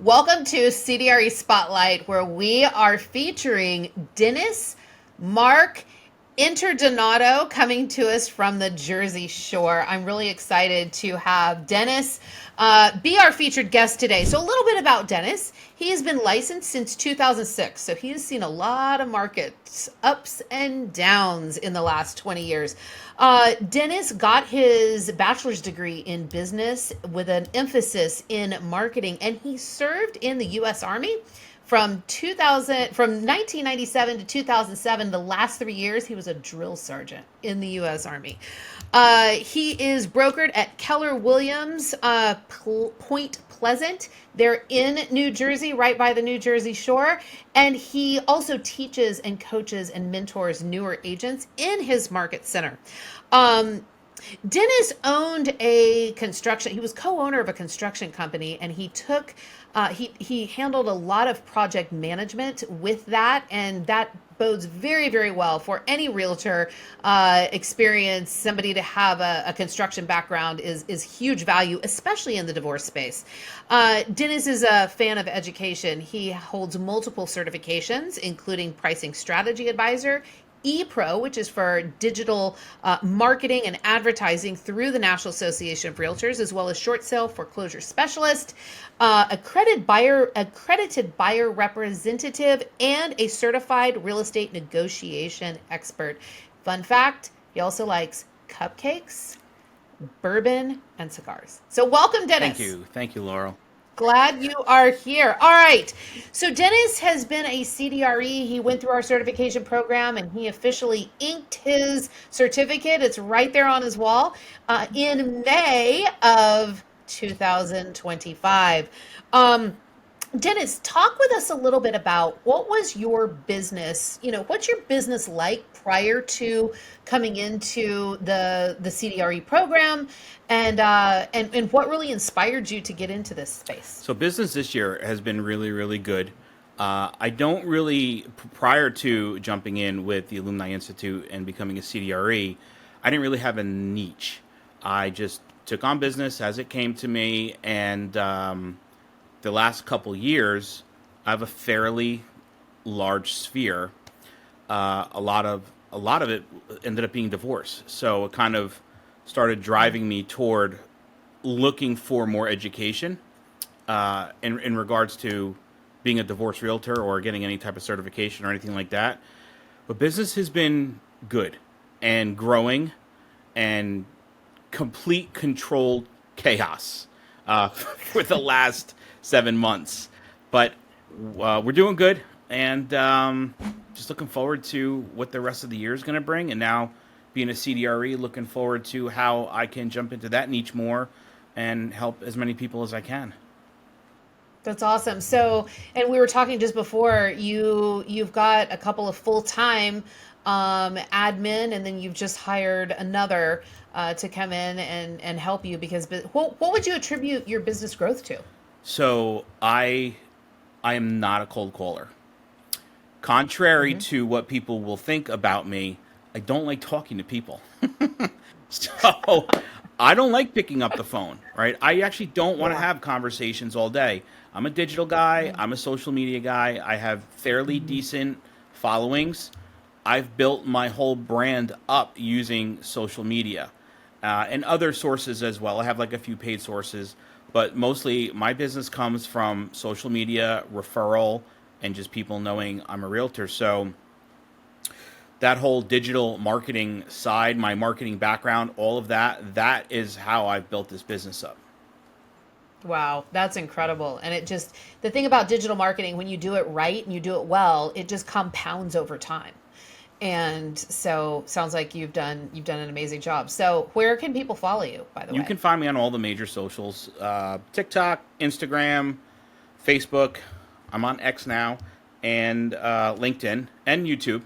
Welcome to CDRE Spotlight, where we are featuring Dennis Mark Interdonato coming to us from the Jersey Shore. I'm really excited to have Dennis be our featured guest today. So a little bit about Dennis. He has been licensed since 2006, so he has seen a lot of markets, ups and downs in the last 20 years. Dennis got his bachelor's degree in business with an emphasis in marketing, and he served in the U.S. Army from 1997 to 2007. The last 3 years, he was a drill sergeant in the U.S. Army. He is brokered at Keller Williams, Point Pleasant. They're in New Jersey, right by the New Jersey Shore. And he also teaches and coaches and mentors newer agents in his market center. Dennis owned a construction. He was co-owner of a construction company, and he handled a lot of project management with that, and that bodes very, very well for any realtor experience. Somebody to have a construction background is huge value, especially in the divorce space. Dennis is a fan of education. He holds multiple certifications, including pricing strategy advisor, ePro, which is for digital marketing and advertising through the National Association of Realtors, as well as short sale foreclosure specialist, accredited buyer representative, and a certified real estate negotiation expert. Fun fact, he also likes cupcakes, bourbon, and cigars. So welcome, Dennis. Thank you, Laurel. Glad you are here. All right. So Dennis has been a CDRE. He went through our certification program and he officially inked his certificate. It's right there on his wall in May of 2025. Dennis, talk with us a little bit about what was your business, what's your business like prior to coming into the CDRE program, and what really inspired you to get into this space? So business this year has been really, really good. I don't really, prior to jumping in with the Alumni Institute and becoming a CDRE, I didn't really have a niche. I just took on business as it came to me, and the last couple years, I have a fairly large sphere. A lot of it ended up being divorce. So it kind of started driving me toward looking for more education in regards to being a divorce realtor or getting any type of certification or anything like that. But business has been good and growing and complete controlled chaos for the last 7 months. But we're doing good, and just looking forward to what the rest of the year is going to bring. And now being a CDRE, looking forward to how I can jump into that niche more and help as many people as I can. That's awesome. So, and we were talking just before, you've got a couple of full-time admin, and then you've just hired another to come in and help you, because what would you attribute your business growth to? So I am not a cold caller. Contrary to what people will think about me, I don't like talking to people. So I don't like picking up the phone, right? I actually don't want to have conversations all day. I'm a digital guy. I'm a social media guy. I have fairly decent followings. I've built my whole brand up using social media and other sources as well. I have like a few paid sources, but mostly my business comes from social media, referral, and just people knowing I'm a realtor. So that whole digital marketing side, my marketing background, all of that is how I've built this business up. Wow, that's incredible. And the thing about digital marketing, when you do it right and you do it well, it just compounds over time. And so sounds like you've done an amazing job. So where can people follow you, by the way? You can find me on all the major socials, TikTok, Instagram, Facebook. I'm on X now, and LinkedIn and YouTube.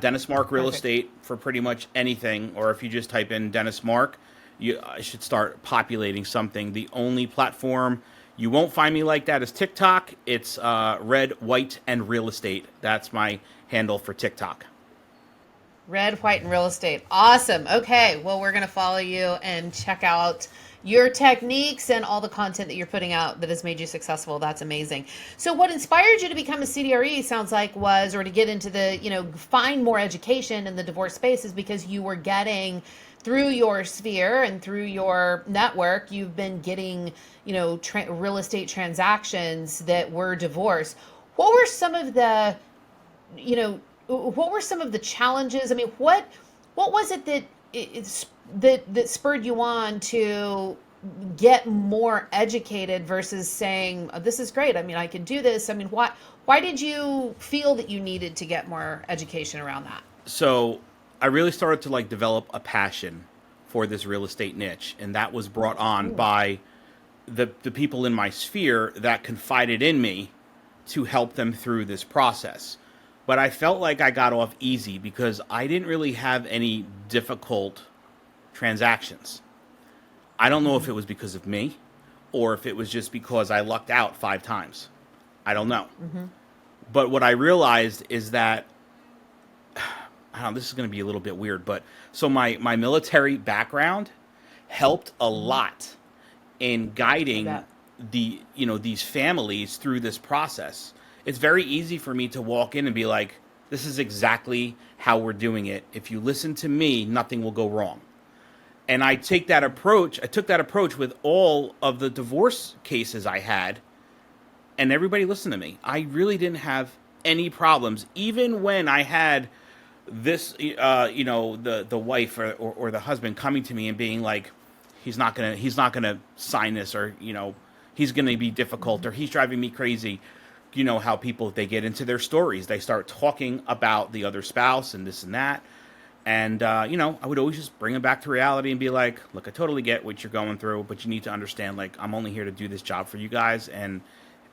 Dennis Mark Real Estate for pretty much anything, or if you just type in Dennis Mark, I should start populating something. The only platform you won't find me like that is TikTok. It's Red, White, and Real Estate. That's my handle for TikTok. Red, White, and Real Estate. Awesome. Okay. Well, we're going to follow you and check out your techniques and all the content that you're putting out that has made you successful. That's amazing. So what inspired you to become a CDRE sounds like was, or to get into the, find more education in the divorce space, is because you were getting through your sphere and through your network, you've been getting, real estate transactions that were divorce. What were some of the, you know, what were some of the challenges? I mean, what was it that that spurred you on to get more educated versus saying, oh, this is great. I mean, I can do this. I mean, why did you feel that you needed to get more education around that? So I really started to like develop a passion for this real estate niche, and that was brought on Ooh. by the people in my sphere that confided in me to help them through this process. But I felt like I got off easy because I didn't really have any difficult transactions. I don't know if it was because of me or if it was just because I lucked out 5 times. I don't know. Mm-hmm. But what I realized is that, I don't know, this is going to be a little bit weird, but so my military background helped a Mm-hmm. lot in I guiding bet. these families through this process. It's very easy for me to walk in and be like, this is exactly how we're doing it. If you listen to me, nothing will go wrong. And I take that approach. I took that approach with all of the divorce cases I had, and everybody listened to me. I really didn't have any problems, even when I had this, the wife or the husband coming to me and being like, he's not gonna sign this, or he's gonna be difficult, Mm-hmm. or he's driving me crazy. You know how people, they get into their stories, they start talking about the other spouse and this and that. And, I would always just bring them back to reality and be like, look, I totally get what you're going through, but you need to understand, like, I'm only here to do this job for you guys. And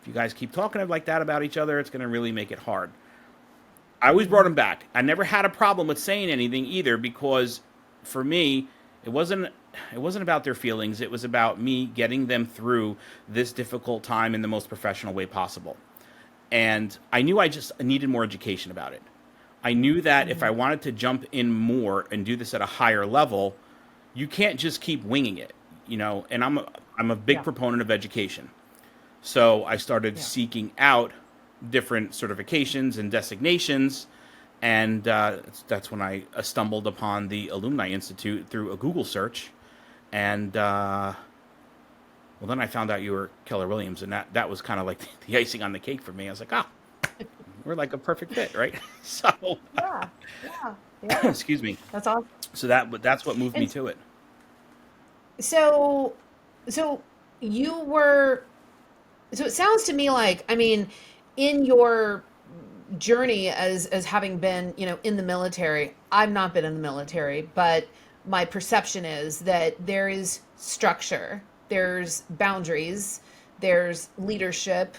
if you guys keep talking like that about each other, it's going to really make it hard. I always brought Mm-hmm. them back. I never had a problem with saying anything either, because for me, it wasn't it wasn't about their feelings. It was about me getting them through this difficult time in the most professional way possible. And I knew I just needed more education about it. I knew that if Mm-hmm. I wanted to jump in more and do this at a higher level, you can't just keep winging it, And I'm a big Yeah. proponent of education. So I started Yeah. seeking out different certifications and designations, and that's when I stumbled upon the Alumni Institute through a Google search, and well, then I found out you were Keller Williams, and that was kind of like the icing on the cake for me. I was like, we're like a perfect fit, right? So, Yeah. Yeah. Yeah. excuse me. That's awesome. So that's what moved me And to it. so, so you were, so it sounds to me like, I mean, in your journey as having been, in the military, I've not been in the military, but my perception is that there is structure, there's boundaries, there's leadership.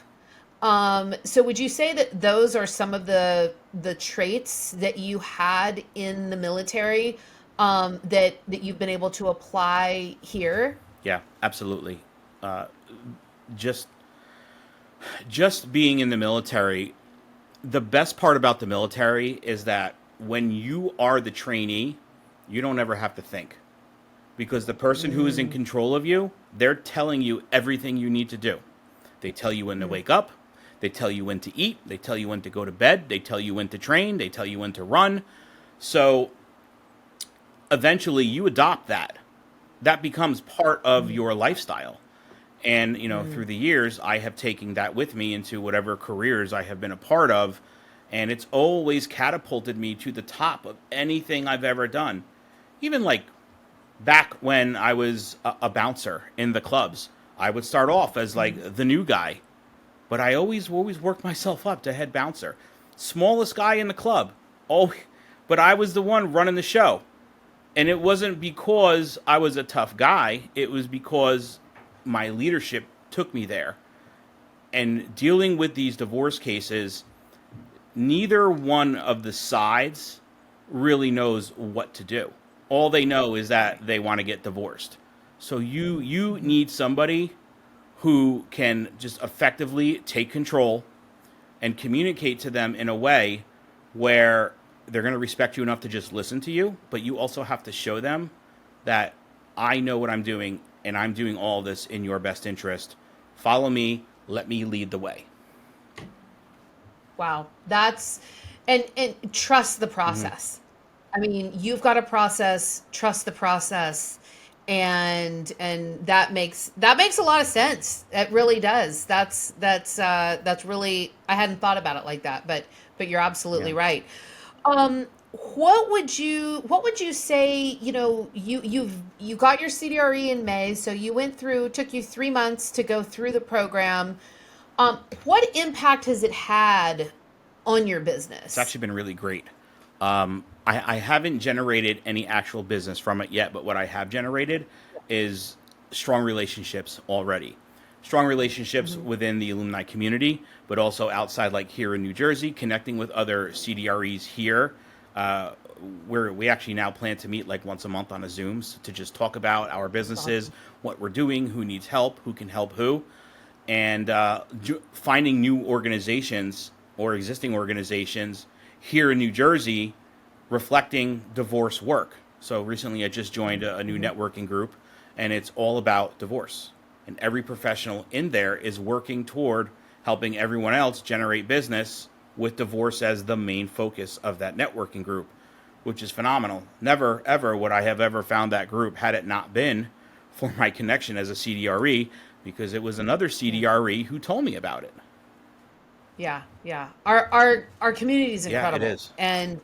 So would you say that those are some of the traits that you had in the military, that you've been able to apply here? Yeah, absolutely. Uh, just just being in the military, the best part about the military is that when you are the trainee, you don't ever have to think, because the person who is in Mm, control of you, they're telling you everything you need to do. They tell you when to mm, wake up, they tell you when to eat, they tell you when to go to bed, they tell you when to train, they tell you when to run. So eventually you adopt that. That becomes part of mm, your lifestyle. And, through mm, the years, I have taken that with me into whatever careers I have been a part of. And it's always catapulted me to the top of anything I've ever done. Even like back when I was a bouncer in the clubs, I would start off as mm, like the new guy, but I always worked myself up to head bouncer. Smallest guy in the club. Oh, but I was the one running the show. And it wasn't because I was a tough guy, it was because my leadership took me there. And dealing with these divorce cases, neither one of the sides really knows what to do. All they know is right. that they want to get divorced. So you Mhm, need somebody who can just effectively take control and communicate to them in a way where they're going to respect you enough to just listen to you, but you also have to show them that I know what I'm doing and I'm doing all this in your best interest. Follow me. Let me lead the way. Wow. And trust the Mm-hmm. process. I mean, you've got a process, trust the process, and that makes a lot of sense. It really does. That's really, I hadn't thought about it like that, but you're Yeah. absolutely right. Um, what would you say, you got your CDRE in May, so you went through, took you 3 months to go through the program. What impact has it had on your It's business? actually been really great. I haven't generated any actual business from it yet, but what I have generated is strong relationships already. Strong relationships Mhm. within the alumni community, but also outside, like here in New Jersey, connecting with other CDREs here, uh, where we actually now plan to meet like once a month on a Zooms to just talk about our That's businesses, awesome. what we're doing, who needs help, who can help who, and finding new organizations or existing organizations here in New Jersey reflecting divorce work. So recently I just joined a new Mhm. networking group, and it's all about divorce. And every professional in there is working toward helping everyone else generate business with divorce as the main focus of that networking group, which is phenomenal. Never, ever would I have ever found that group had it not been for my connection as a CDRE, because it was another Yeah. CDRE who told me about it. Yeah, yeah. Our community is Yeah, it incredible, is. and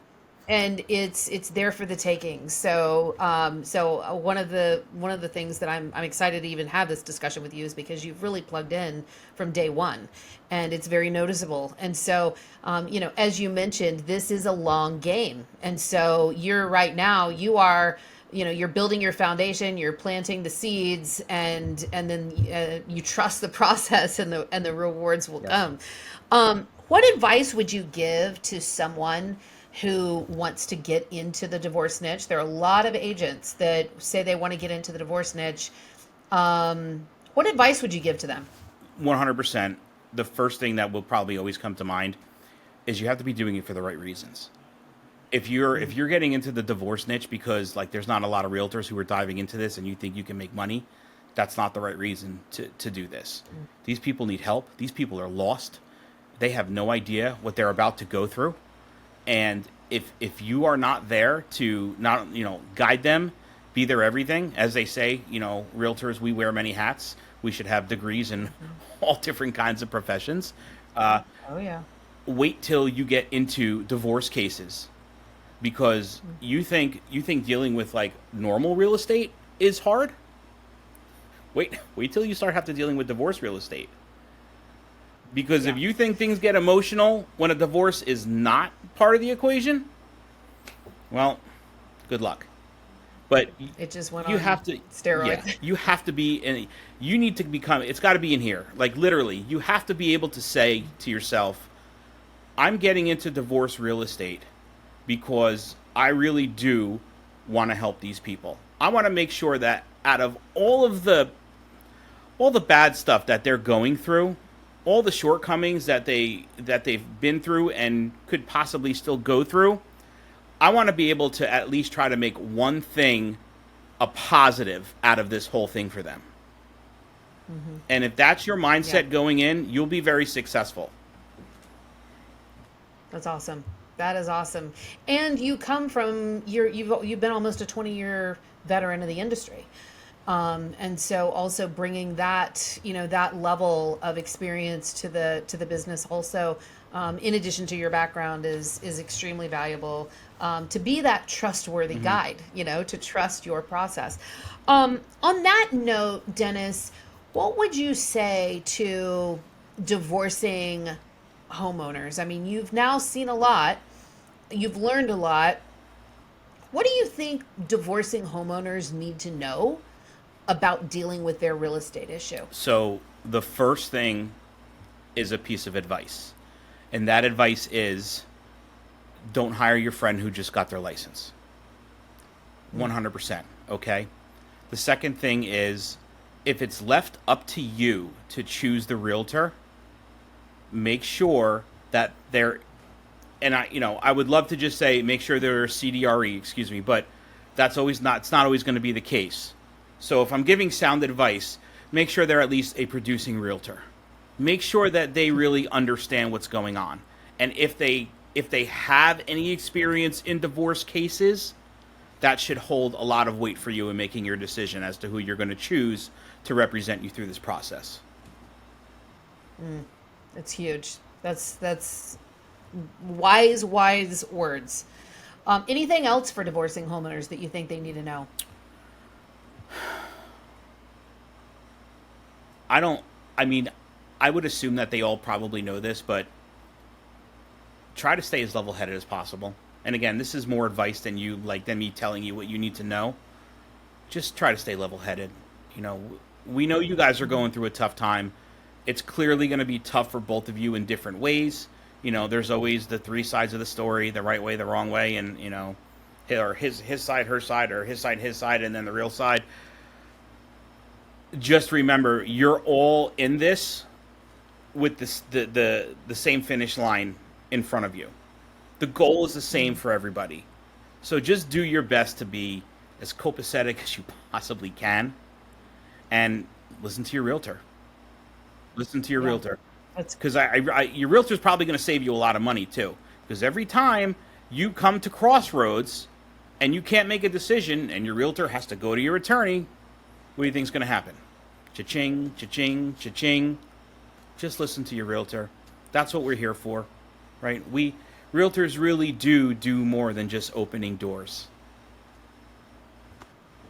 it's there for the taking. So one of the things that I'm excited to even have this discussion with you is because you've really plugged in from day one, and it's very noticeable. And so, as you mentioned, this is a long game, and so you're right now you are. You're building your foundation, you're planting the seeds, and then you trust the process, and the rewards will Yes. come. What advice would you give to someone who wants to get into the divorce niche? There are a lot of agents that say they want to get into the divorce niche. What advice would you give to them? 100%. The first thing that will probably always come to mind is you have to be doing it for the right reasons. If you're getting into the divorce niche because like there's not a lot of realtors who are diving into this and you think you can make money, that's not the right reason to do this. These people need help. These people are lost. They have no idea what they're about to go through. And if you are not there to not guide them, be their everything, as they say, realtors, we wear many hats. We should have degrees in Mhm. all different kinds of professions. Uh, Oh yeah. Wait till you get into divorce cases, because you think dealing with like normal real estate is hard. Wait till you start have to dealing with divorce real estate. Because if Yeah. you think things get emotional when a divorce is not part of the equation, well, good luck. But It just went you on have to, yeah, steroids. you have to be in. You need to become. It's got to be in here. Like literally, you have to be able to say to yourself, "I'm getting into divorce real estate because I really do want to help these people. I want to make sure that out of all the bad stuff that they're going through, all the shortcomings that they've been through and could possibly still go through, I want to be able to at least try to make one thing a positive out of this whole thing for them. Hmm. And if that's your Yeah. mindset going in, you'll be very successful. That's awesome. That is awesome. And you come from you've been almost a 20-year veteran of the industry. And so also bringing that level of experience to the business also, in addition to your background, is extremely valuable, to be that trustworthy Hmm. guide, to trust your process. On that note, Dennis, what would you say to divorcing homeowners? I mean, you've now seen a lot, you've learned a lot. What do you think divorcing homeowners need to know about dealing with their real estate issue? So the first thing is a piece of advice. And that advice is don't hire your friend who just got their license. Mm. 100%. Okay. The second thing is if it's left up to you to choose the realtor, make sure that they're, and I would love to just say make sure they're CDRE, excuse me, but that's always not, it's not always going to be the case. So if I'm giving sound advice, make sure they're at least a producing realtor. Make sure that they really understand what's going on. And if they have any experience in divorce cases, that should hold a lot of weight for you in making your decision as to who you're going to choose to represent you through this process. It's huge. That's wise, wise words. Anything else for divorcing homeowners that you think they need to know? I don't, I mean, I would assume that they all probably know this, but try to stay as level headed as possible. And again, this is more advice than me telling you what you need to know. Just try to stay level headed. You know, we know you guys are going through a tough time. It's clearly going to be tough for both of you in different ways. You know, there's always the three sides of the story, the right way, the wrong way, and, you know, or his side, her side, or his side, and then the real side. Just remember, you're all in this with this, the same finish line in front of you. The goal is the same for everybody. So just do your best to be as copacetic as you possibly can, and listen to your realtor. Listen to your Yeah, realtor, that's because your realtor's probably going to save you a lot of money too. Because every time you come to crossroads and you can't make a decision, and your realtor has to go to your attorney, what do you think's going to happen? Cha-ching, cha-ching, cha-ching. Just listen to your realtor. That's what we're here for, right? We realtors really do more than just opening doors.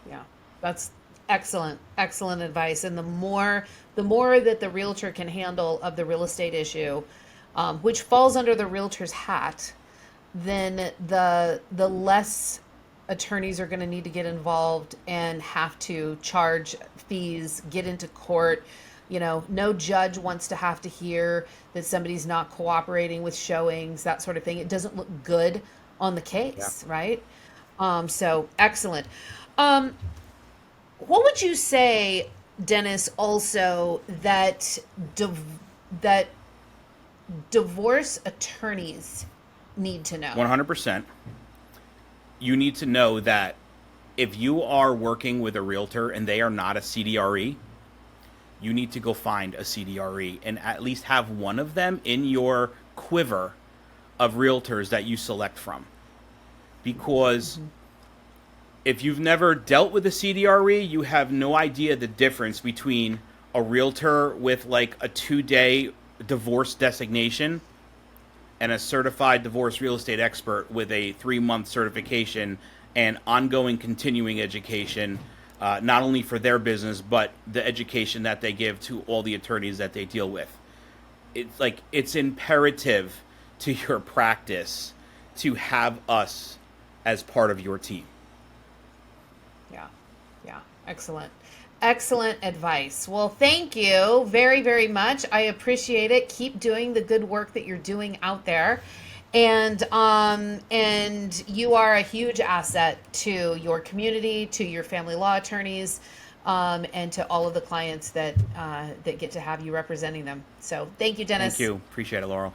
yeah, that's excellent, excellent advice. And the more that the realtor can handle of the real estate issue, which falls under the realtor's hat, then the less attorneys are going to need to get involved and have to charge fees, get into court. You know, no judge wants to have to hear that somebody's not cooperating with showings, that sort of thing. It doesn't look good on the Yeah. case, right? So excellent. Um, what would you say, Dennis, also that divorce attorneys need to know? 100%. You need to know that if you are working with a realtor and they are not a CDRE, you need to go find a CDRE and at least have one of them in your quiver of realtors that you select from. Because if you've never dealt with a CDRE, you have no idea the difference between a realtor with like a 2-day divorce designation and a certified divorce real estate expert with a 3-month certification and ongoing continuing education, not only for their business, but the education that they give to all the attorneys that they deal with. It's imperative to your practice to have us as part of your team. Yeah, yeah, excellent. Excellent advice. Well, thank you very, very much. I appreciate it. Keep doing the good work that you're doing out there. And you are a huge asset to your community, to your family law attorneys, and to all of the clients that get to have you representing them. So thank you, Thank Dennis. you. Appreciate it, Laurel.